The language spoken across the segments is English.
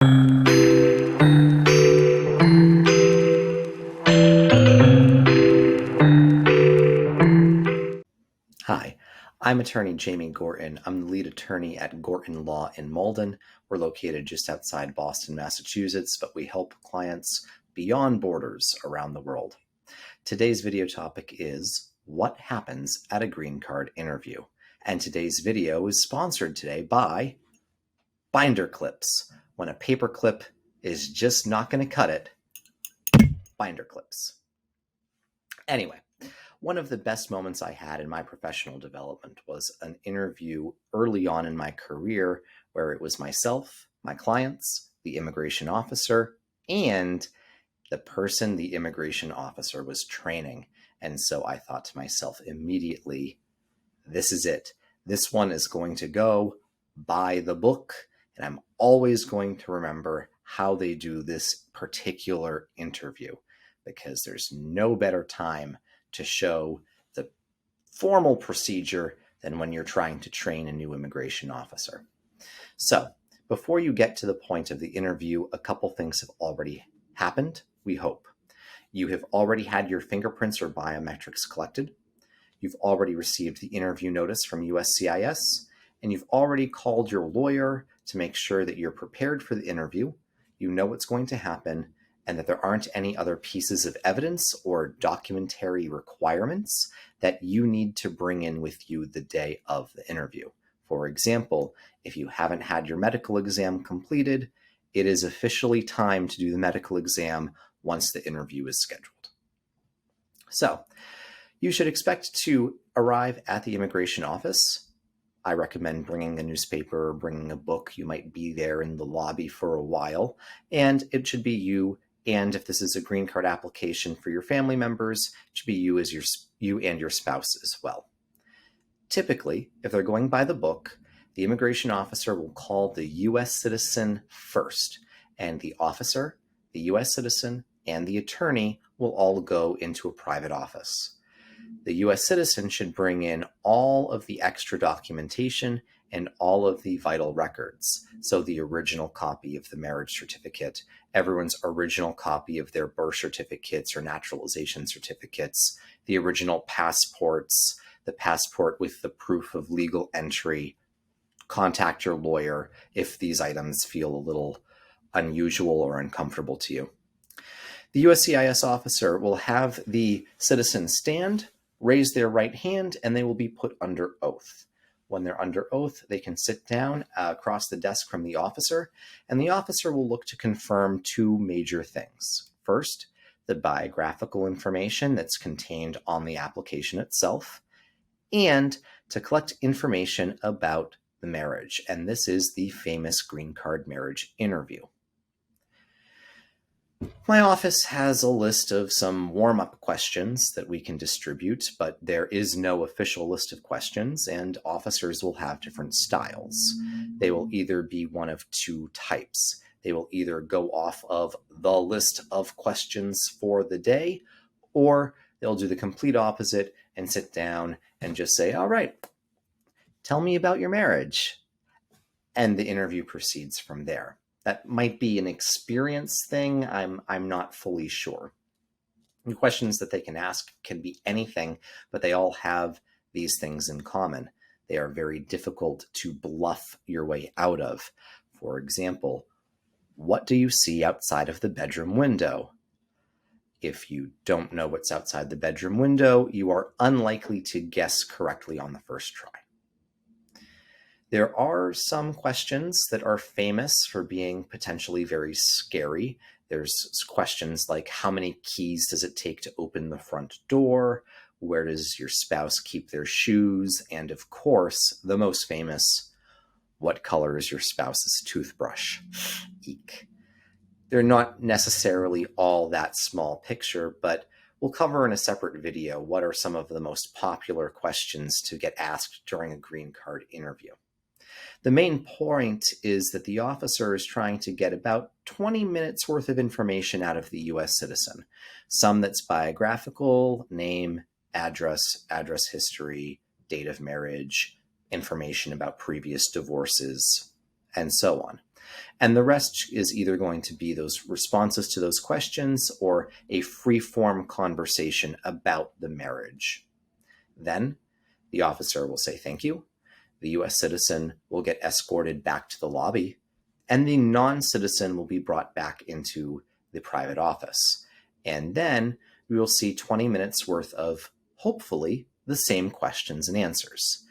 Hi, I'm attorney Jamie Gorton. I'm the lead attorney at Gorton Law in Malden. We're located just outside Boston, Massachusetts, but we help clients beyond borders around the world. Today's video topic is what happens at a green card interview. And today's video is sponsored today by binder clips. When a paper clip is just not going to cut it, binder clips. Anyway, one of the best moments I had in my professional development was an interview early on in my career where it was myself, my clients, the immigration officer, and the person the immigration officer was training. And so I thought to myself immediately, this is it. This one is going to go by the book, and I'm always going to remember how they do this particular interview, because there's no better time to show the formal procedure than when you're trying to train a new immigration officer. So before you get to the point of the interview, a couple things have already happened, we hope. You have already had your fingerprints or biometrics collected. You've already received the interview notice from USCIS, and you've already called your lawyer to make sure that you're prepared for the interview, you know what's going to happen, and that there aren't any other pieces of evidence or documentary requirements that you need to bring in with you the day of the interview. For example, if you haven't had your medical exam completed, it is officially time to do the medical exam once the interview is scheduled. So, you should expect to arrive at the immigration office. I recommend bringing a newspaper or bringing a book. You might be there in the lobby for a while, and it should be you. And if this is a green card application for your family members, it should be you and your spouse as well. Typically, if they're going by the book, the immigration officer will call the U.S. citizen first, and the officer, the U.S. citizen, and the attorney will all go into a private office. The U.S. citizen should bring in all of the extra documentation and all of the vital records. So the original copy of the marriage certificate, everyone's original copy of their birth certificates or naturalization certificates, the original passports, the passport with the proof of legal entry. Contact your lawyer if these items feel a little unusual or uncomfortable to you. The USCIS officer will have the citizen stand, raise their right hand, and they will be put under oath. When they're under oath, they can sit down across the desk from the officer, and the officer will look to confirm two major things. First, the biographical information that's contained on the application itself, and to collect information about the marriage. And this is the famous green card marriage interview. My office has a list of some warm-up questions that we can distribute, but there is no official list of questions, and officers will have different styles. They will either be one of two types. They will either go off of the list of questions for the day, or they'll do the complete opposite and sit down and just say, all right, tell me about your marriage. And the interview proceeds from there. That might be an experience thing. I'm not fully sure. The questions that they can ask can be anything, but they all have these things in common. They are very difficult to bluff your way out of. For example, what do you see outside of the bedroom window? If you don't know what's outside the bedroom window, you are unlikely to guess correctly on the first try. There are some questions that are famous for being potentially very scary. There's questions like, how many keys does it take to open the front door? Where does your spouse keep their shoes? And of course, the most famous, what color is your spouse's toothbrush? Eek. They're not necessarily all that small picture, but we'll cover in a separate video what are some of the most popular questions to get asked during a green card interview. The main point is that the officer is trying to get about 20 minutes worth of information out of the U.S. citizen. Some that's biographical, name, address history, date of marriage, information about previous divorces, and so on. And the rest is either going to be those responses to those questions or a free-form conversation about the marriage. Then the officer will say thank you. The U.S. citizen will get escorted back to the lobby, and the non-citizen will be brought back into the private office. And then we will see 20 minutes worth of, hopefully, the same questions and answers.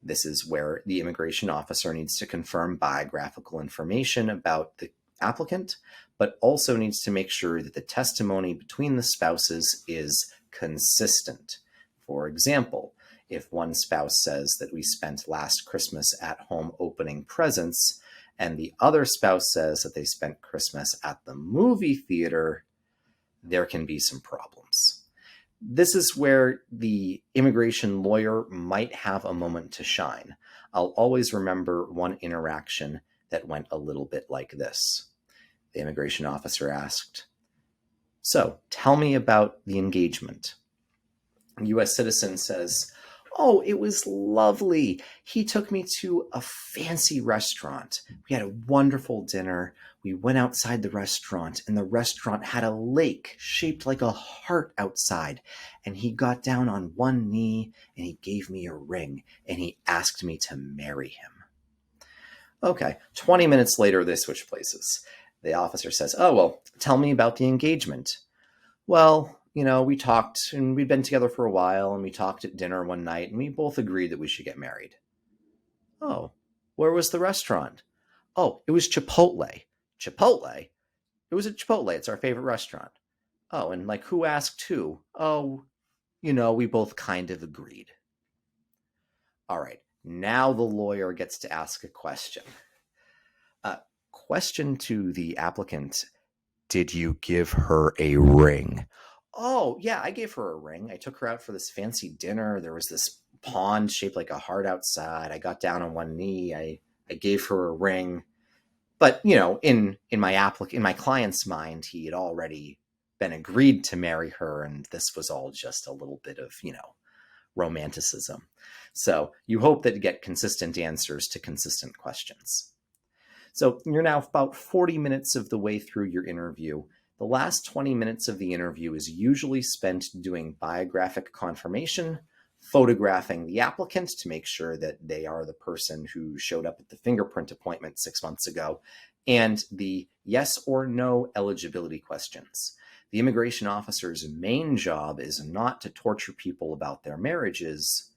This is where the immigration officer needs to confirm biographical information about the applicant, but also needs to make sure that the testimony between the spouses is consistent. For example, if one spouse says that we spent last Christmas at home opening presents, and the other spouse says that they spent Christmas at the movie theater, there can be some problems. This is where the immigration lawyer might have a moment to shine. I'll always remember one interaction that went a little bit like this. The immigration officer asked, "So, tell me about the engagement." A U.S. citizen says, "Oh, it was lovely. He took me to a fancy restaurant. We had a wonderful dinner. We went outside the restaurant, and the restaurant had a lake shaped like a heart outside. And he got down on one knee, and he gave me a ring, and he asked me to marry him." Okay, 20 minutes later, they switch places. The officer says, "Oh, well, tell me about the engagement." "Well, we talked, and we'd been together for a while, and we talked at dinner one night, and we both agreed that we should get married." "Oh, where was the restaurant?" "Oh, it was Chipotle." "Chipotle?" "It was at Chipotle. It's our favorite restaurant." "Oh, and who asked who?" "Oh, we both kind of agreed." All right, now the lawyer gets to ask a question. Question to the applicant: "Did you give her a ring?" "Oh, yeah, I gave her a ring. I took her out for this fancy dinner. There was this pond shaped like a heart outside. I got down on one knee. I gave her a ring." But, in my client's mind, he had already been agreed to marry her, and this was all just a little bit of, romanticism. So you hope that you get consistent answers to consistent questions. So you're now about 40 minutes of the way through your interview. The last 20 minutes of the interview is usually spent doing biographic confirmation, photographing the applicant to make sure that they are the person who showed up at the fingerprint appointment 6 months ago, and the yes or no eligibility questions. The immigration officer's main job is not to torture people about their marriages,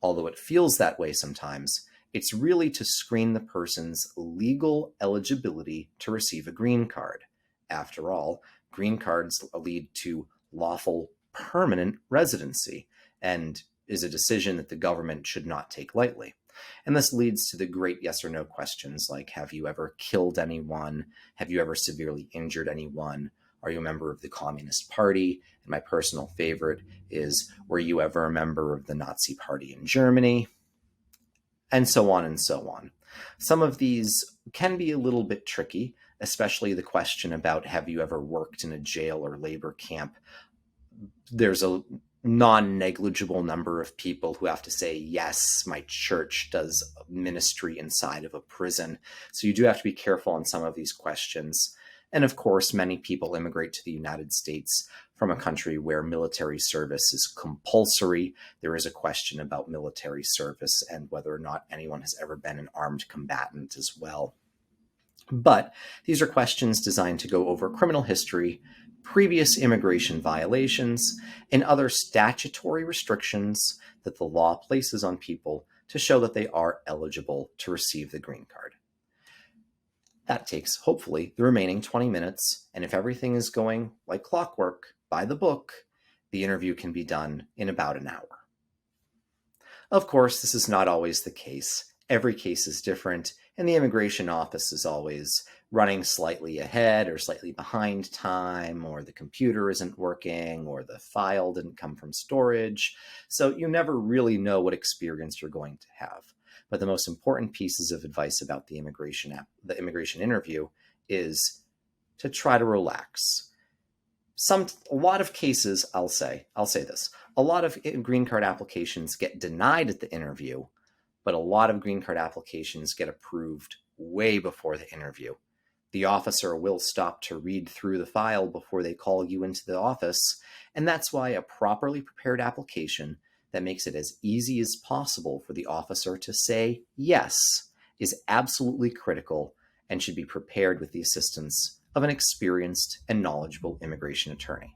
although it feels that way sometimes. It's really to screen the person's legal eligibility to receive a green card. After all, green cards lead to lawful permanent residency and is a decision that the government should not take lightly. And this leads to the great yes or no questions like, have you ever killed anyone? Have you ever severely injured anyone? Are you a member of the Communist Party? And my personal favorite is, were you ever a member of the Nazi Party in Germany? And so on and so on. Some of these can be a little bit tricky, especially the question about, have you ever worked in a jail or labor camp? There's a non-negligible number of people who have to say, yes, my church does ministry inside of a prison. So you do have to be careful on some of these questions. And of course, many people immigrate to the United States from a country where military service is compulsory. There is a question about military service and whether or not anyone has ever been an armed combatant as well. But these are questions designed to go over criminal history, previous immigration violations, and other statutory restrictions that the law places on people to show that they are eligible to receive the green card. That takes, hopefully, the remaining 20 minutes, and if everything is going like clockwork, by the book, the interview can be done in about an hour. Of course, this is not always the case. Every case is different, and the immigration office is always running slightly ahead or slightly behind time, or the computer isn't working, or the file didn't come from storage. So you never really know what experience you're going to have. But the most important pieces of advice about the immigration interview is to try to relax. A lot of cases, I'll say this, a lot of green card applications get denied at the interview, but a lot of green card applications get approved way before the interview. The officer will stop to read through the file before they call you into the office, and that's why a properly prepared application that makes it as easy as possible for the officer to say yes is absolutely critical and should be prepared with the assistance of an experienced and knowledgeable immigration attorney.